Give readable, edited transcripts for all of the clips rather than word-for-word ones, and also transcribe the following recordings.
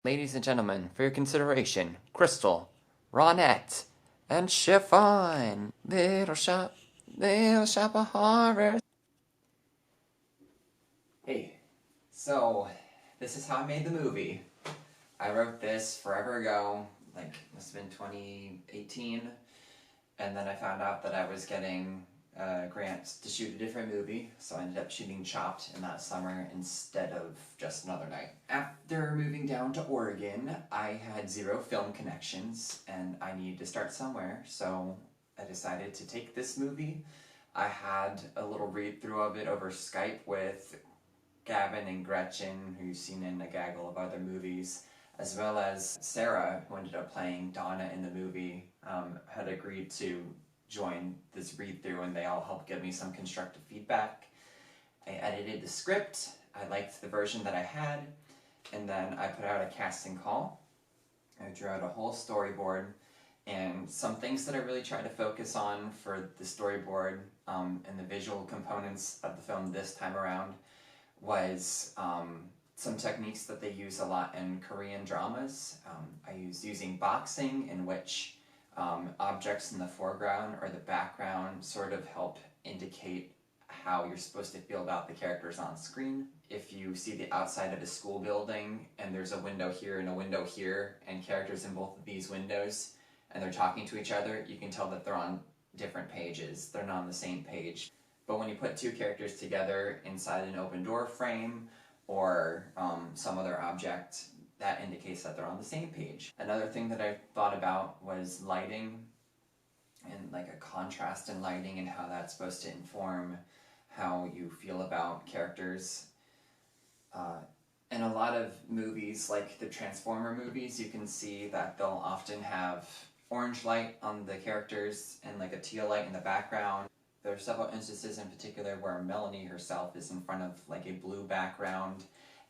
Ladies and gentlemen, for your consideration, Crystal, Ronette, and Chiffon. Little shop of horrors. Hey, so this is how I made the movie. I wrote this forever ago, like must have been 2018, and then I found out that I was getting grants to shoot a different movie, so I ended up shooting Chopped in that summer instead of Just Another Night. After moving down to Oregon, I had zero film connections, and I needed to start somewhere, so I decided to take this movie. I had a little read-through of it over Skype with Gavin and Gretchen, who you've seen in a gaggle of other movies, as well as Sarah, who ended up playing Donna in the movie, had agreed to join this read-through, and they all helped give me some constructive feedback. I edited the script, I liked the version that I had, and then I put out a casting call. I drew out a whole storyboard, and some things that I really tried to focus on for the storyboard and the visual components of the film this time around was some techniques that they use a lot in Korean dramas. I used using boxing, in which objects in the foreground or the background sort of help indicate how you're supposed to feel about the characters on screen. If you see the outside of a school building and there's a window here and a window here and characters in both of these windows and they're talking to each other, you can tell that they're on different pages. They're not on the same page. But when you put two characters together inside an open door frame or some other object, that indicates that they're on the same page. Another thing that I thought about was lighting, and like a contrast in lighting and how that's supposed to inform how you feel about characters. In a lot of movies, like the Transformer movies, you can see that they'll often have orange light on the characters and like a teal light in the background. There are several instances in particular where Melanie herself is in front of like a blue background,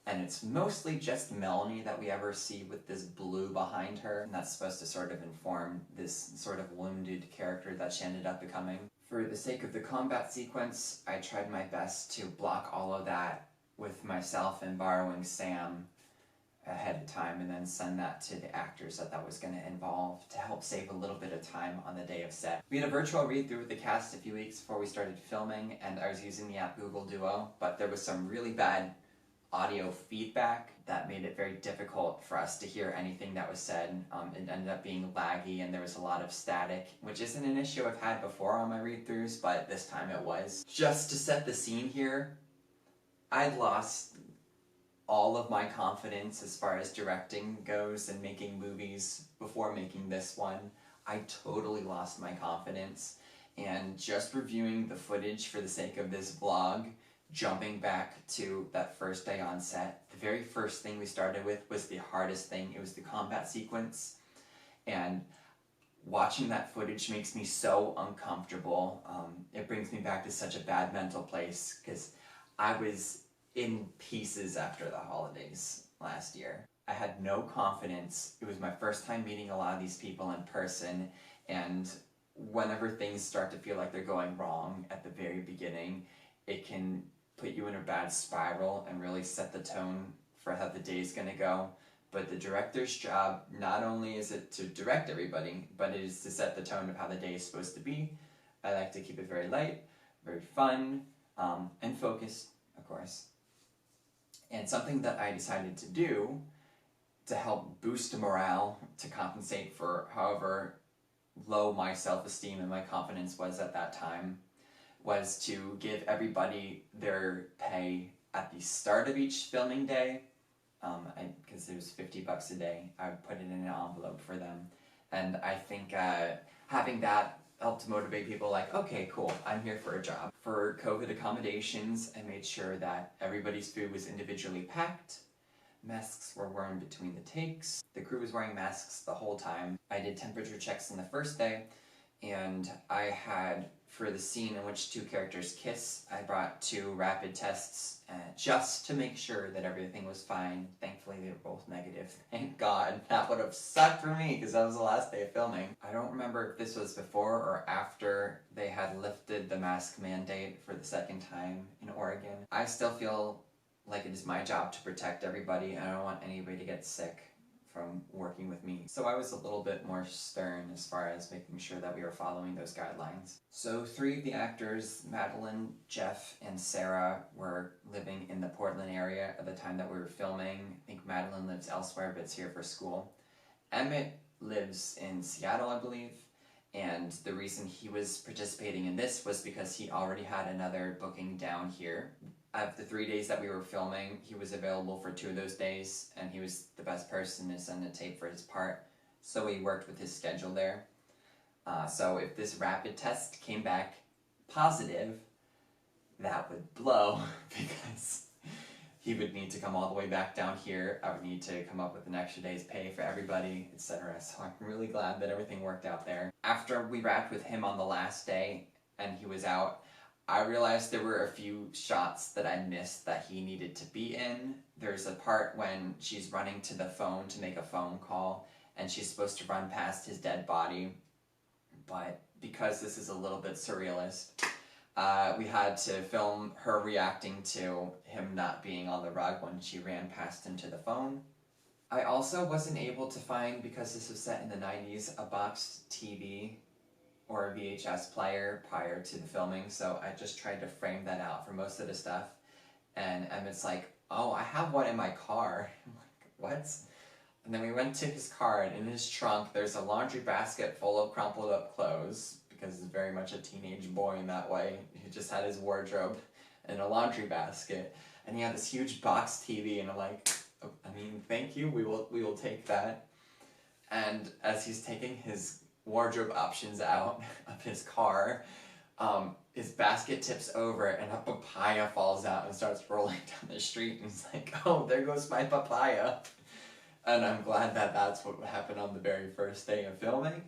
and it's mostly just Melanie that we ever see with this blue behind her, and that's supposed to sort of inform this sort of wounded character that she ended up becoming. For the sake of the combat sequence, I tried my best to block all of that with myself and borrowing Sam ahead of time and then send that to the actors that was going to involve to help save a little bit of time on the day of set. We had a virtual read-through with the cast a few weeks before we started filming, and I was using the app Google Duo, but there was some really bad audio feedback that made it very difficult for us to hear anything that was said. It ended up being laggy and there was a lot of static, which isn't an issue I've had before on my read-throughs, but this time it was. Just to set the scene here, I'd lost all of my confidence as far as directing goes and making movies before making this one. I totally lost my confidence, and just reviewing the footage for the sake of this vlog, jumping back to that first day on set, the very first thing we started with was the hardest thing. It was the combat sequence, and watching that footage makes me so uncomfortable. It brings me back to such a bad mental place because I was in pieces after the holidays last year. I had no confidence. It was my first time meeting a lot of these people in person, and whenever things start to feel like they're going wrong at the very beginning, it can put you in a bad spiral and really set the tone for how the day's gonna go. But the director's job, not only is it to direct everybody, but it is to set the tone of how the day is supposed to be. I like to keep it very light, very fun, and focused, of course. And something that I decided to do to help boost morale, to compensate for however low my self-esteem and my confidence was at that time, was to give everybody their pay at the start of each filming day. Because it was $50 a day, I would put it in an envelope for them. And I think having that helped motivate people like, okay, cool, I'm here for a job. For COVID accommodations, I made sure that everybody's food was individually packed. Masks were worn between the takes. The crew was wearing masks the whole time. I did temperature checks on the first day, and I had, for the scene in which two characters kiss, I brought 2 rapid tests just to make sure that everything was fine. Thankfully, they were both negative. Thank God. That would have sucked for me because that was the last day of filming. I don't remember if this was before or after they had lifted the mask mandate for the second time in Oregon. I still feel like it is my job to protect everybody, and I don't want anybody to get sick. from working with me. So I was a little bit more stern as far as making sure that we were following those guidelines. So 3 of the actors, Madeline, Jeff, and Sarah, were living in the Portland area at the time that we were filming. I think Madeline lives elsewhere, but is here for school. Emmett lives in Seattle, I believe, and the reason he was participating in this was because he already had another booking down here. Of the 3 days that we were filming, he was available for 2 of those days, and he was the best person to send a tape for his part, so we worked with his schedule there. So if this rapid test came back positive, that would blow, because he would need to come all the way back down here. I would need to come up with an extra day's pay for everybody, etc. So I'm really glad that everything worked out there. After we wrapped with him on the last day and he was out, I realized there were a few shots that I missed that he needed to be in. There's a part when she's running to the phone to make a phone call and she's supposed to run past his dead body. But because this is a little bit surrealist, we had to film her reacting to him not being on the rug when she ran past him to the phone. I also wasn't able to find, because this was set in the 90s, a boxed TV or a VHS player prior to the filming, so I just tried to frame that out for most of the stuff. And Emmett's like, oh, I have one in my car. I'm like, what? And then we went to his car, and in his trunk there's a laundry basket full of crumpled up clothes, because he's very much a teenage boy in that way. He just had his wardrobe and a laundry basket, and he had this huge box TV, and I'm like, oh, I mean, thank you, we will take that. And as he's taking his wardrobe options out of his car, his basket tips over and a papaya falls out and starts rolling down the street, and he's like, oh, there goes my papaya. And I'm glad that that's what happened on the very first day of filming,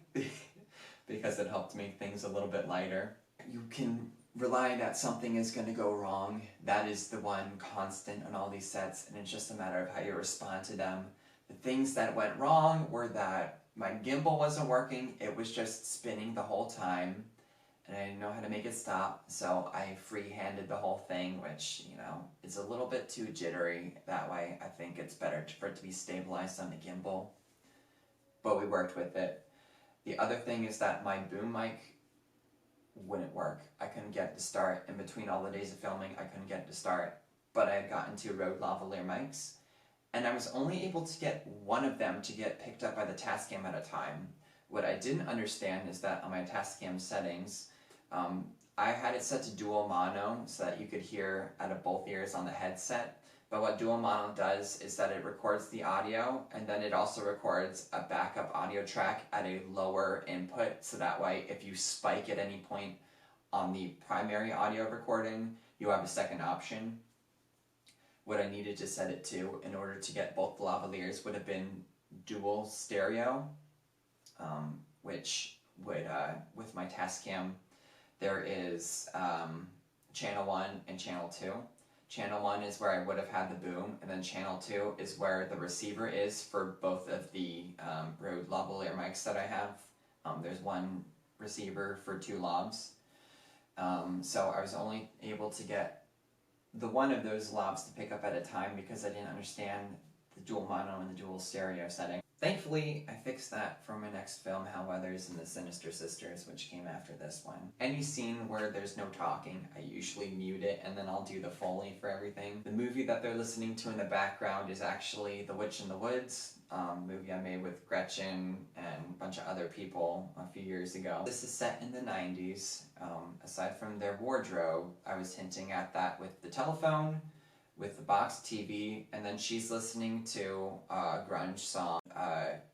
because it helped make things a little bit lighter. You can rely that something is going to go wrong. That is the one constant on all these sets, and it's just a matter of how you respond to them. The things that went wrong were that my gimbal wasn't working, it was just spinning the whole time, and I didn't know how to make it stop, so I free-handed the whole thing, which, you know, is a little bit too jittery that way. I think it's better for it to be stabilized on the gimbal, but we worked with it. The other thing is that my boom mic wouldn't work. I couldn't get it to start. In between all the days of filming, I couldn't get it to start, but I had gotten 2 Rode lavalier mics, and I was only able to get one of them to get picked up by the Tascam at a time. What I didn't understand is that on my Tascam settings, I had it set to dual mono so that you could hear out of both ears on the headset, but what dual mono does is that it records the audio, and then it also records a backup audio track at a lower input, so that way if you spike at any point on the primary audio recording, you have a second option. What I needed to set it to in order to get both the lavaliers would have been dual stereo, which would, with my Tascam, there is channel 1 and channel 2. Channel 1 is where I would have had the boom, and then channel 2 is where the receiver is for both of the Rode lavalier mics that I have. There's one receiver for 2 lavs. So I was only able to get the one of those lavs to pick up at a time because I didn't understand the dual mono and the dual stereo setting. Thankfully, I fixed that for my next film, Hell Weathers and the Sinister Sisters, which came after this one. Any scene where there's no talking, I usually mute it, and then I'll do the Foley for everything. The movie that they're listening to in the background is actually The Witch in the Woods, movie I made with Gretchen and a bunch of other people a few years ago. This is set in the 90s. Aside from their wardrobe, I was hinting at that with the telephone, with the box TV, and then she's listening to a grunge song.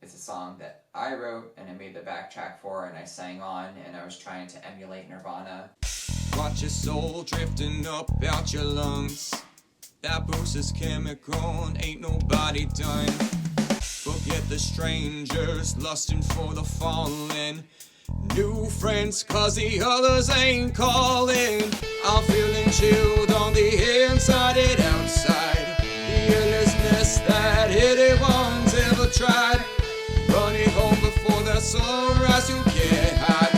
It's a song that I wrote and I made the backtrack for, and I sang on, and I was trying to emulate Nirvana. Watch your soul drifting up out your lungs. That boost is chemical and ain't nobody done. Forget the strangers lusting for the fallen. New friends cause the others ain't calling. I'm feeling chilled on the inside and outside. The endlessness that anyone's ever tried. Running home before the sunrise, you can't hide.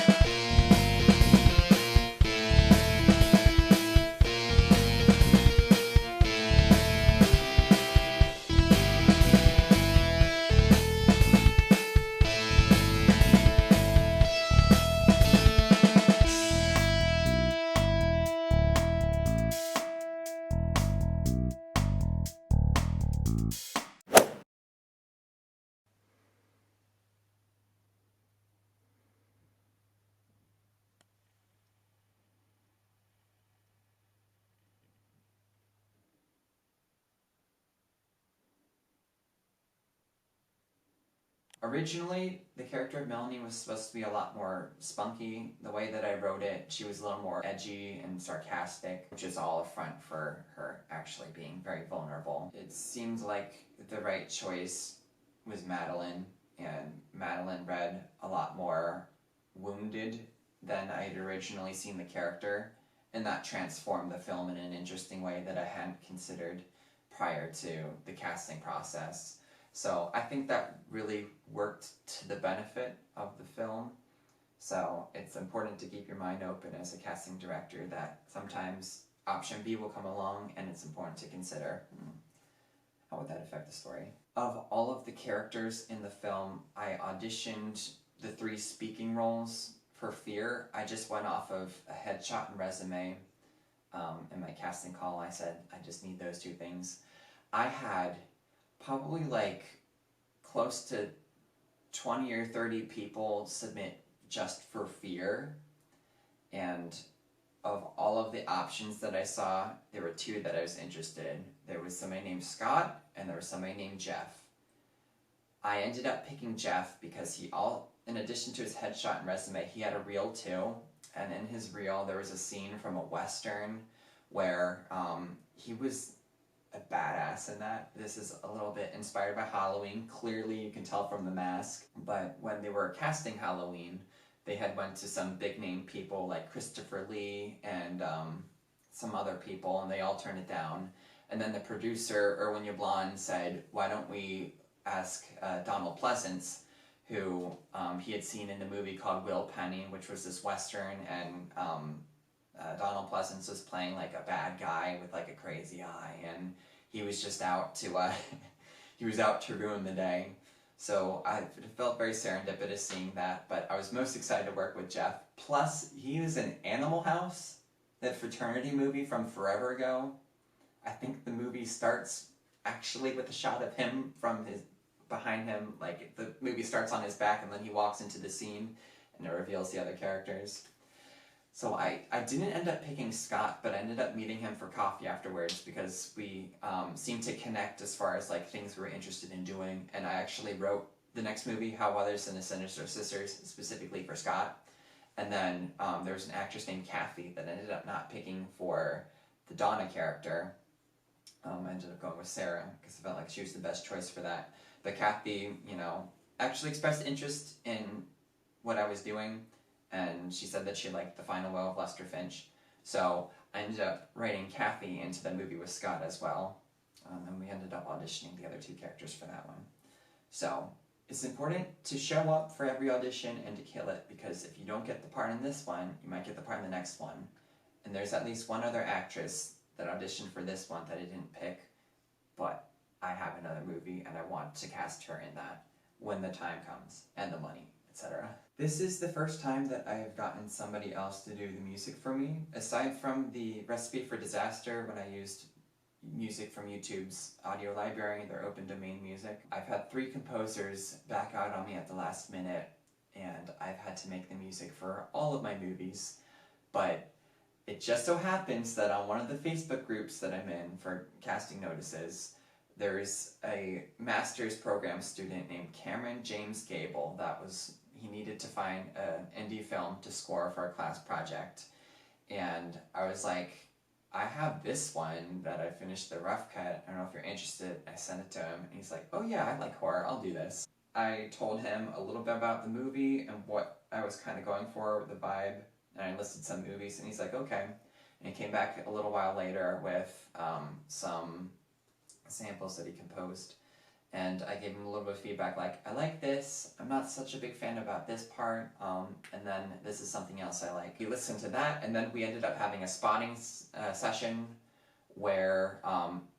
Originally, the character of Melanie was supposed to be a lot more spunky. The way that I wrote it, she was a little more edgy and sarcastic, which is all a front for her actually being very vulnerable. It seemed like the right choice was Madeline, and Madeline read a lot more wounded than I had originally seen the character, and that transformed the film in an interesting way that I hadn't considered prior to the casting process. So I think that really worked to the benefit of the film. So it's important to keep your mind open as a casting director that sometimes option B will come along and it's important to consider, how would that affect the story? Of all of the characters in the film, I auditioned the 3 speaking roles for Fear. I just went off of a headshot and resume. In my casting call, I said, I just need those 2 things. I had probably like close to 20 or 30 people submit just for Fear, and of all of the options that I saw, there were 2 that I was interested in. There was somebody named Scott, and there was somebody named Jeff. I ended up picking Jeff because in addition to his headshot and resume, he had a reel too, and in his reel there was a scene from a Western where he was a badass in that. This is a little bit inspired by Halloween. Clearly you can tell from the mask. But when they were casting Halloween, they had went to some big name people like Christopher Lee and some other people, and they all turned it down. And then the producer, Erwin Yablon, said, why don't we ask Donald Pleasance, who he had seen in a movie called Will Penny, which was this Western, and Donald Pleasance was playing like a bad guy with like a crazy eye, and he was just out to he was out to ruin the day. So I felt very serendipitous seeing that, but I was most excited to work with Jeff. Plus, he was in Animal House, that fraternity movie from forever ago. I think the movie starts actually with a shot of him from behind him, like the movie starts on his back and then he walks into the scene and it reveals the other characters. So I didn't end up picking Scott, but I ended up meeting him for coffee afterwards because we seemed to connect as far as like things we were interested in doing, and I actually wrote the next movie, How Others and the Sinister Sisters, specifically for Scott. And then there was an actress named Kathy that ended up not picking for the Donna character. I ended up going with Sarah because I felt like she was the best choice for that. But Kathy, actually expressed interest in what I was doing, and she said that she liked The Final Will of Lester Finch. So I ended up writing Kathy into the movie with Scott as well, and we ended up auditioning the other 2 characters for that one. So it's important to show up for every audition and to kill it, because if you don't get the part in this one, you might get the part in the next one. And there's at least one other actress that auditioned for this one that I didn't pick, but I have another movie and I want to cast her in that when the time comes, and the money, etc. This is the first time that I have gotten somebody else to do the music for me. Aside from the Recipe for Disaster, when I used music from YouTube's audio library, their open domain music, I've had 3 composers back out on me at the last minute, and I've had to make the music for all of my movies. But it just so happens that on one of the Facebook groups that I'm in for casting notices, there's a master's program student named Cameron James Gable he needed to find an indie film to score for a class project. And I was like, I have this one that I finished the rough cut. I don't know if you're interested. I sent it to him, and he's like, oh yeah, I like horror, I'll do this. I told him a little bit about the movie and what I was kind of going for, the vibe, and I listed some movies, and he's like, okay. And he came back a little while later with some samples that he composed. And I gave him a little bit of feedback like, I like this, I'm not such a big fan about this part, and then this is something else I like. He listened to that, and then we ended up having a spotting session where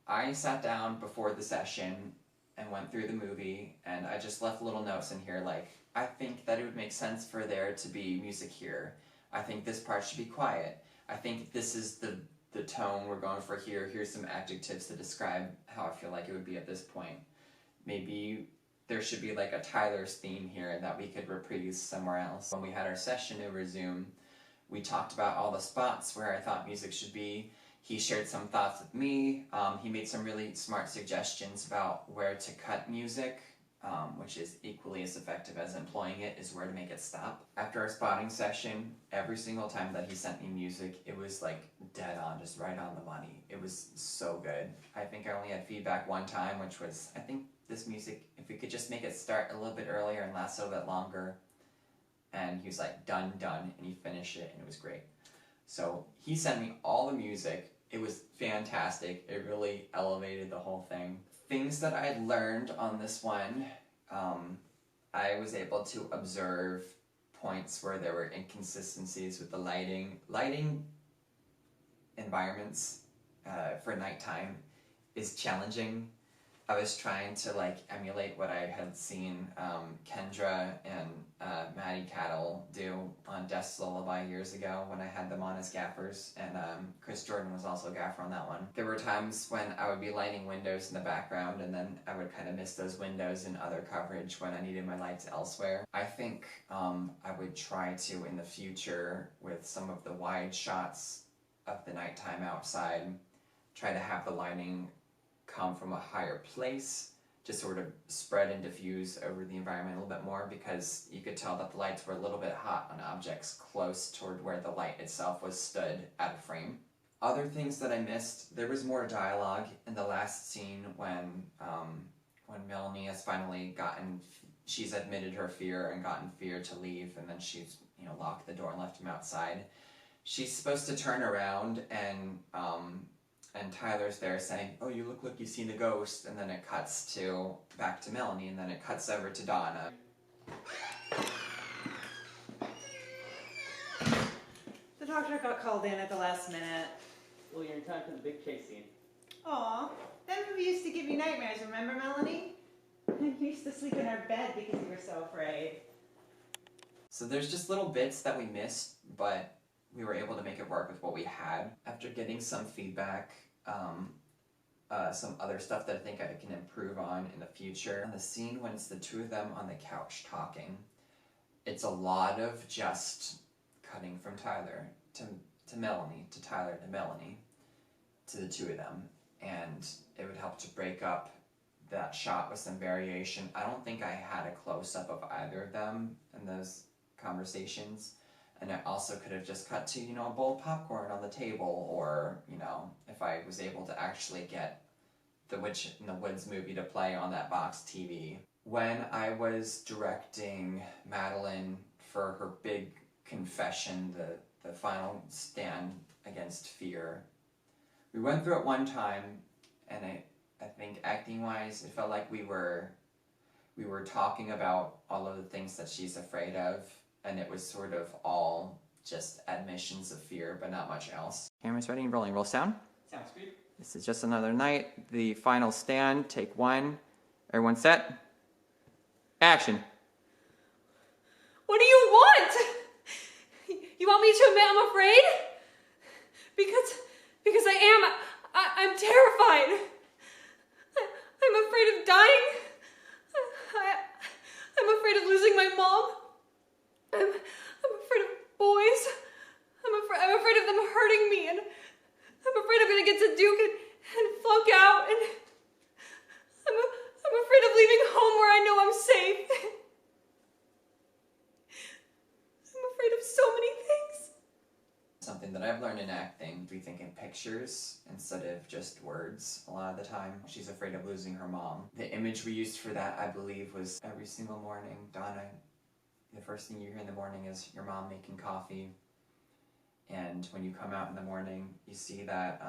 I sat down before the session and went through the movie, and I just left little notes in here like, I think that it would make sense for there to be music here. I think this part should be quiet. I think this is the tone we're going for here. Here's some adjectives to describe how I feel like it would be at this point. Maybe there should be like a Tyler's theme here that we could reprise somewhere else. When we had our session over Zoom, we talked about all the spots where I thought music should be. He shared some thoughts with me. He made some really smart suggestions about where to cut music. which is equally as effective as employing it, is where to make it stop. After our spotting session, every single time that he sent me music, it was like dead on, just right on the money. It was so good. I think I only had feedback one time, which was, I think this music, if we could just make it start a little bit earlier and last a little bit longer. And he was like, done, and he finished it, and it was great. So he sent me all the music. It was fantastic. It really elevated the whole thing. Things that I learned on this one, I was able to observe points where there were inconsistencies with the lighting. Lighting environments for nighttime is challenging. I was trying to like emulate what I had seen Kendra and Maddie Cattle do on Death's Lullaby years ago when I had them on as gaffers, and Chris Jordan was also a gaffer on that one. There were times when I would be lighting windows in the background, and then I would kind of miss those windows in other coverage when I needed my lights elsewhere. I think I would try to, in the future, with some of the wide shots of the nighttime outside, try to have the lighting come from a higher place to sort of spread and diffuse over the environment a little bit more, because you could tell that the lights were a little bit hot on objects close toward where the light itself was stood out of frame. Other things that I missed, there was more dialogue in the last scene when Melanie has finally she's admitted her fear and gotten fear to leave, and then she's, locked the door and left him outside. She's supposed to turn around and Tyler's there saying, "Oh, you look like you've seen a ghost," and then it cuts back to Melanie, and then it cuts over to Donna. The doctor got called in at the last minute. Well, you're in time for the big chase scene. Aw, that movie used to give you nightmares, remember, Melanie? You used to sleep in our bed because you were so afraid. So there's just little bits that we missed, but we were able to make it work with what we had. After getting some feedback, some other stuff that I think I can improve on in the future. On the scene when it's the two of them on the couch talking, it's a lot of just cutting from Tyler to Melanie, to Tyler to Melanie, to the two of them. And it would help to break up that shot with some variation. I don't think I had a close-up of either of them in those conversations. And I also could have just cut to, a bowl of popcorn on the table, or, if I was able to actually get the Witch in the Woods movie to play on that box TV. When I was directing Madeline for her big confession, the final stand against fear, we went through it one time, and I think acting-wise, it felt like we were talking about all of the things that she's afraid of, and it was sort of all just admissions of fear, but not much else. Camera's ready and rolling. Roll sound. Sounds good. This is Just Another Night. The final stand, take one. Everyone set? Action. What do you want? You want me to admit I'm afraid? Because I'm terrified. I'm afraid of dying. I'm afraid of losing my mom. I'm afraid of boys. I'm afraid of them hurting me, and I'm afraid I'm gonna get to Duke and flunk out, and I'm afraid of leaving home where I know I'm safe. I'm afraid of so many things. Something that I've learned in acting, we think in pictures instead of just words a lot of the time. She's afraid of losing her mom. The image we used for that, I believe, was every single morning, Donna, the first thing you hear in the morning is your mom making coffee. And when you come out in the morning, you see that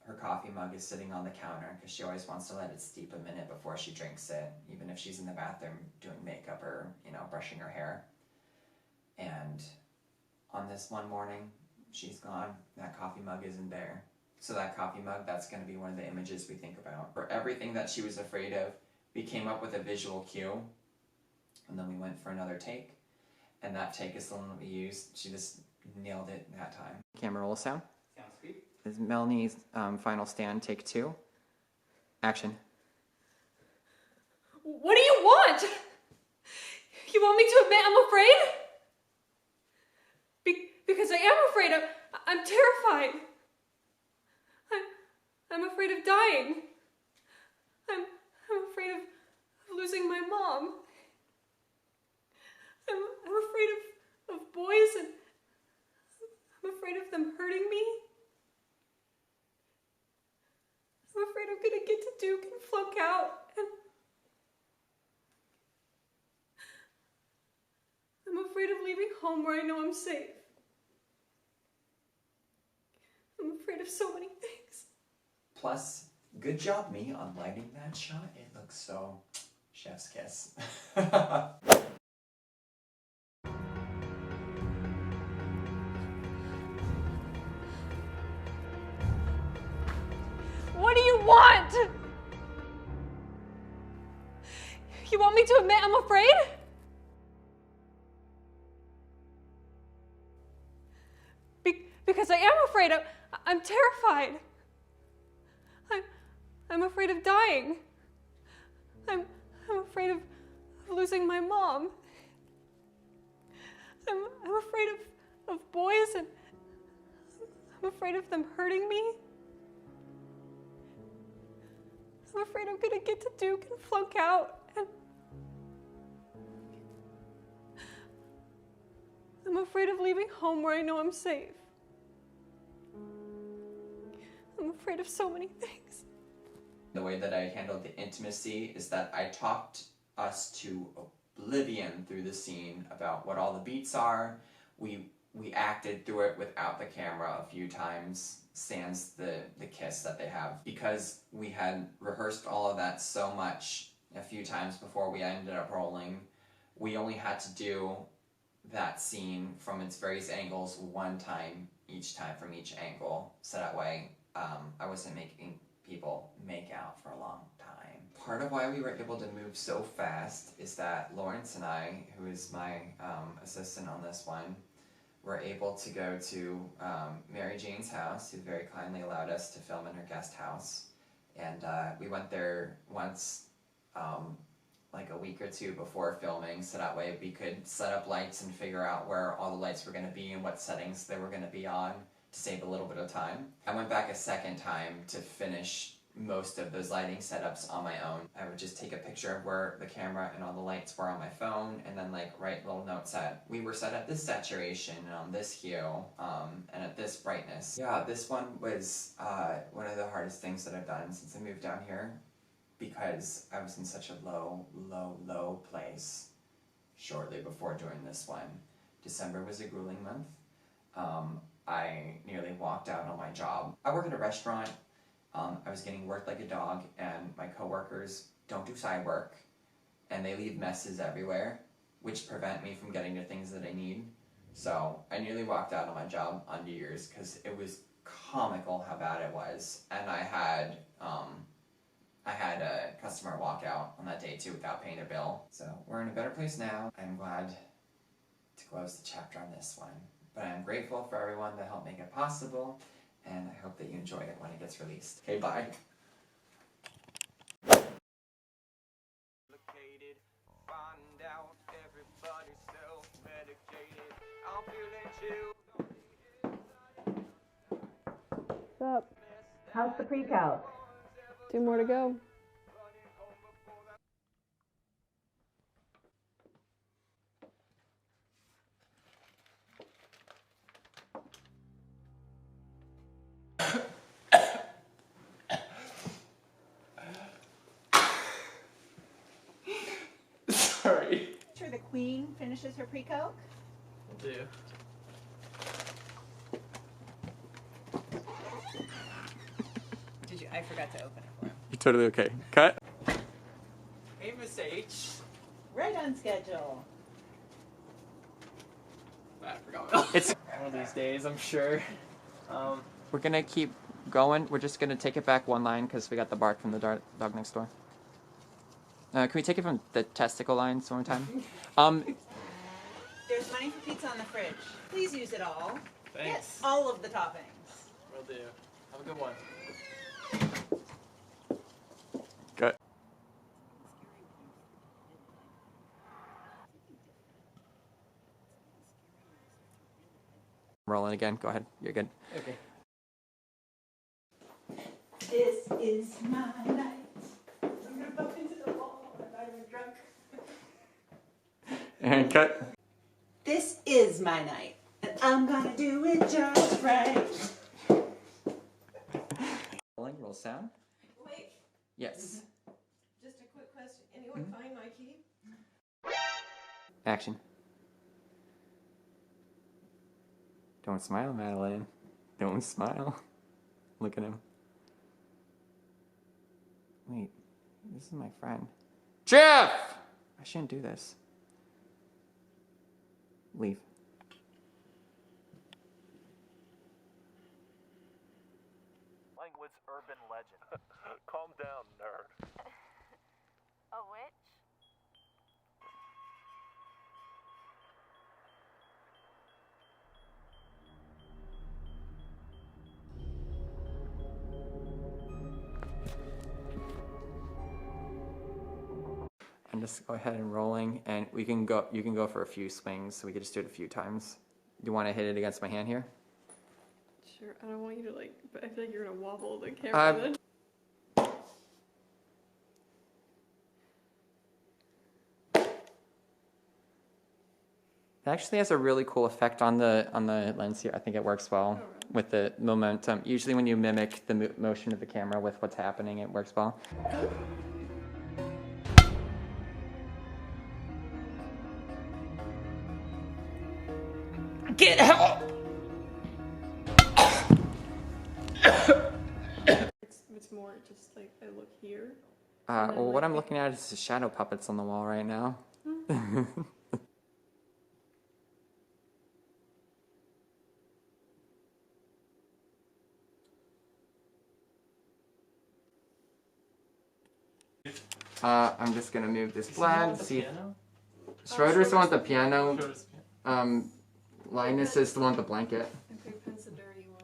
her coffee mug is sitting on the counter because she always wants to let it steep a minute before she drinks it, even if she's in the bathroom doing makeup or, brushing her hair. And on this one morning, she's gone. That coffee mug isn't there. So that coffee mug, that's going to be one of the images we think about. For everything that she was afraid of, we came up with a visual cue, and then we went for another take. And that take is the one that we used. She just nailed it that time. Camera roll sound. Sounds good. This is Melanie's final stand, take two. Action. What do you want? You want me to admit I'm afraid? Because I am afraid. I'm terrified. I'm afraid of dying. I'm afraid of losing my mom. I'm afraid of boys, and I'm afraid of them hurting me. I'm afraid I'm gonna get to Duke and flunk out, and I'm afraid of leaving home where I know I'm safe. I'm afraid of so many things. Plus, good job me on lighting that shot. It looks so chef's kiss. What do you want? You want me to admit I'm afraid? Because I am afraid. I'm terrified. I'm afraid of dying. I'm afraid of losing my mom. I'm afraid of boys, and I'm afraid of them hurting me. I'm afraid I'm gonna get to Duke and flunk out, and I'm afraid of leaving home where I know I'm safe. I'm afraid of so many things. The way that I handled the intimacy is that I talked us to oblivion through the scene about what all the beats are. We acted through it without the camera a few times, sans the kiss that they have. Because we had rehearsed all of that so much a few times before we ended up rolling, we only had to do that scene from its various angles one time each time from each angle, so that way I wasn't making people make out for a long time. Part of why we were able to move so fast is that Lawrence and I, who is my assistant on this one, were able to go to Mary Jane's house, who very kindly allowed us to film in her guest house. And we went there once, like a week or two before filming, so that way we could set up lights and figure out where all the lights were going to be and what settings they were going to be on to save a little bit of time. I went back a second time to finish most of those lighting setups on my own. I would just take a picture of where the camera and all the lights were on my phone, and then like write little notes that we were set at this saturation and on this hue, and at this brightness. Yeah, this one was one of the hardest things that I've done since I moved down here, because I was in such a low place shortly before doing this one. December was a grueling month. I nearly walked out on my job. I work at a restaurant. I was getting worked like a dog, and my coworkers don't do side work, and they leave messes everywhere, which prevent me from getting the things that I need. So I nearly walked out on my job on New Year's because it was comical how bad it was, and I had a customer walk out on that day too without paying their bill. So we're in a better place now. I'm glad to close the chapter on this one. But I'm grateful for everyone that helped make it possible, and I hope that you enjoy it when it gets released. Okay, bye. Find out everybody's self-medicated. I'm feeling chill. What's up? How's the pre-calc? 2 more to go. Sorry. Sure, the queen finishes her pre-calc. Do. Did you? I forgot to open it for him. You're totally okay. Cut. Hey, Miss H. Right on schedule. I forgot. It's. One of these days, I'm sure. We're gonna keep going. We're just gonna take it back one line because we got the bark from the dog next door. Can we take it from the testicle lines one more time? There's money for pizza on the fridge. Please use it all. Thanks. Yes, all of the toppings. Will do. Have a good one. Cut. Rolling again. Go ahead. You're good. Okay. This is my night. I'm gonna bump into the wall and I would And cut. This is my night, and I'm gonna do it just right. Roll sound. Wait, Yes. just a quick question. Anyone find my key? Action. Don't smile, Madeline. Don't smile. Look at him. Wait, this is my friend. Jeff! I shouldn't do this. Leave. Langwood's urban legend. Calm down, nerd. A witch? And just go ahead and rolling, and we can go. You can go for a few swings, so we can just do it a few times. Do you want to hit it against my hand here? Sure, I don't want you to like, but I feel like you're gonna wobble the camera then. It actually has a really cool effect on the lens here. I think it works well with the momentum. Usually, when you mimic the motion of the camera with what's happening, it works well. Get help! It's more just like I look here. Well, what I'm looking at is the shadow puppets on the wall right now. I'm just gonna move this flag. See, Schroeder's the one with the piano. Linus is the one with the blanket. And Big Pen's the dirty one.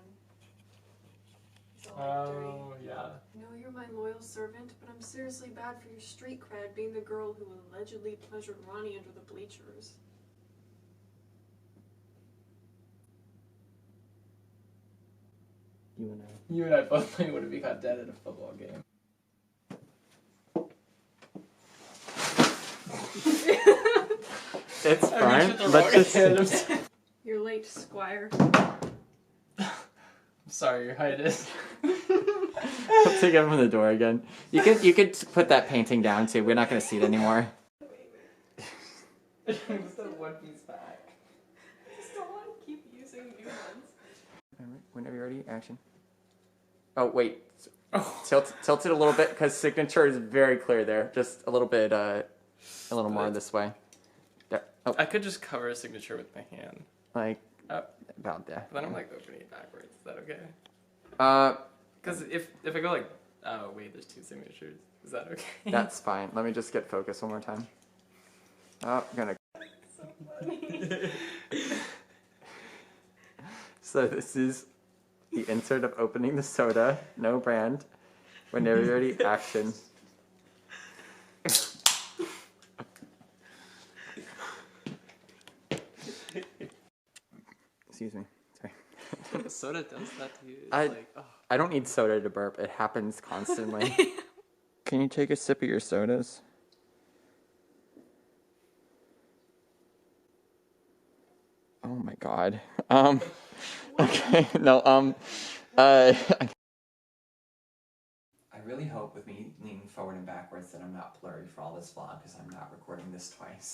He's all Oh, yeah. I know you're my loyal servant, but I'm seriously bad for your street cred being the girl who allegedly pleasured Ronnie under the bleachers. You and I both would have got dead at a football game. It's fine. Let's just. You're late, Squire. I'm sorry, your height is. I'll take it from the door again. You could put that painting down too. We're not gonna see it anymore. Just a one piece back. I just don't want to keep using new ones. Whenever you're ready, action. Oh wait, tilt it a little bit because signature is very clear there. Just a little bit, a little more this way. There. Oh, I could just cover a signature with my hand. like Oh, about there. but then I'm like opening it backwards. Is that okay? Uh, Because if I go like, oh wait, there's two signatures. Is that okay? that's fine. Let me just get focused one more time. Oh, I'm gonna. So funny. So this is the insert of opening the soda. No brand. Whenever you're ready, action. Excuse me. Sorry. Soda does that to you. It's I- like, oh. I don't need soda to burp. It happens constantly. Can you take a sip of your sodas? Oh my god. Okay. No, I really hope with me leaning forward and backwards that I'm not blurry for all this vlog because I'm not recording this twice.